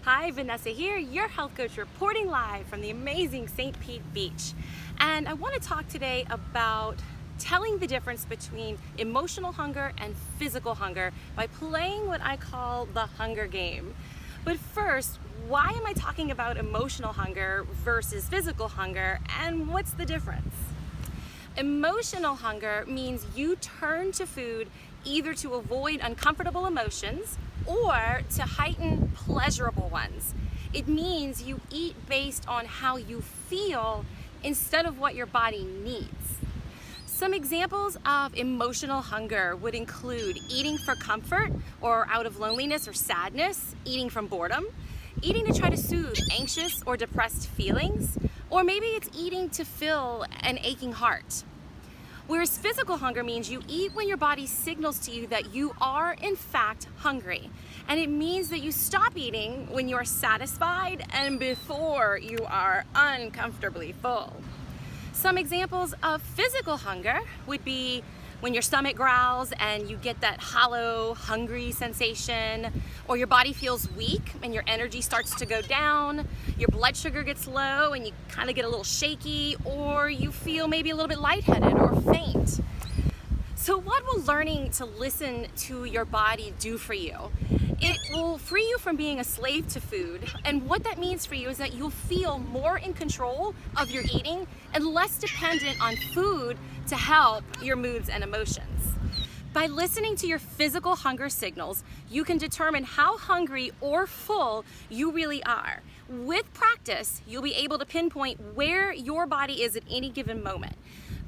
Hi, Vanessa here, your health coach reporting live from the amazing St. Pete Beach. And I want to talk today about telling the difference between emotional hunger and physical hunger by playing what I call the hunger game. But first, why am I talking about emotional hunger versus physical hunger, and what's the difference? Emotional hunger means you turn to food either to avoid uncomfortable emotions or to heighten pleasurable ones. It means you eat based on how you feel instead of what your body needs. Some examples of emotional hunger would include eating for comfort or out of loneliness or sadness, eating from boredom, eating to try to soothe anxious or depressed feelings, or maybe it's eating to fill an aching heart. Whereas physical hunger means you eat when your body signals to you that you are in fact hungry. And it means that you stop eating when you are satisfied and before you are uncomfortably full. Some examples of physical hunger would be when your stomach growls and you get that hollow, hungry sensation, or your body feels weak and your energy starts to go down, your blood sugar gets low and you kind of get a little shaky, or you feel maybe a little bit lightheaded or faint. So what will learning to listen to your body do for you? It will free you from being a slave to food, and what that means for you is that you'll feel more in control of your eating and less dependent on food to help your moods and emotions. By listening to your physical hunger signals, you can determine how hungry or full you really are. With practice, you'll be able to pinpoint where your body is at any given moment.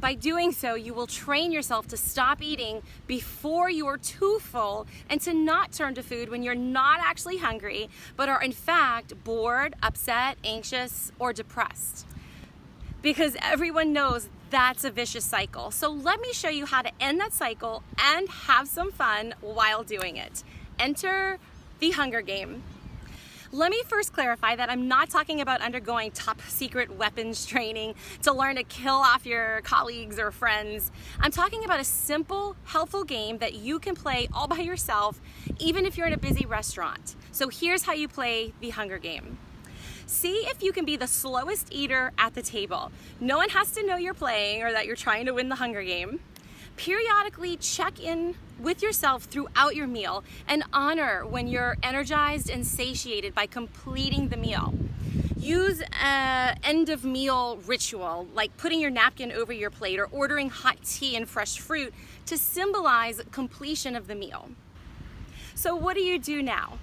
By doing so, you will train yourself to stop eating before you are too full and to not turn to food when you're not actually hungry, but are in fact bored, upset, anxious, or depressed. Because everyone knows that's a vicious cycle. So let me show you how to end that cycle and have some fun while doing it. Enter the hunger game. Let me first clarify that I'm not talking about undergoing top secret weapons training to learn to kill off your colleagues or friends. I'm talking about a simple, helpful game that you can play all by yourself, even if you're in a busy restaurant. So here's how you play the hunger game. See if you can be the slowest eater at the table. No one has to know you're playing or that you're trying to win the hunger game. Periodically check in with yourself throughout your meal and honor when you're energized and satiated by completing the meal. Use an end of meal ritual like putting your napkin over your plate or ordering hot tea and fresh fruit to symbolize completion of the meal. So what do you do now?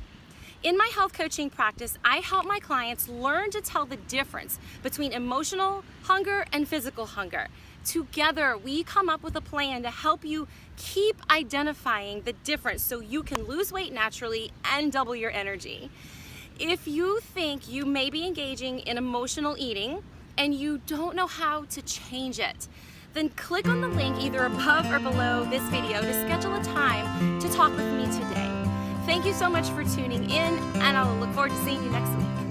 In my health coaching practice, I help my clients learn to tell the difference between emotional hunger and physical hunger. Together, we come up with a plan to help you keep identifying the difference so you can lose weight naturally and double your energy. If you think you may be engaging in emotional eating and you don't know how to change it, then click on the link either above or below this video to schedule a time to talk with me today. Thank you so much for tuning in, and I'll look forward to seeing you next week.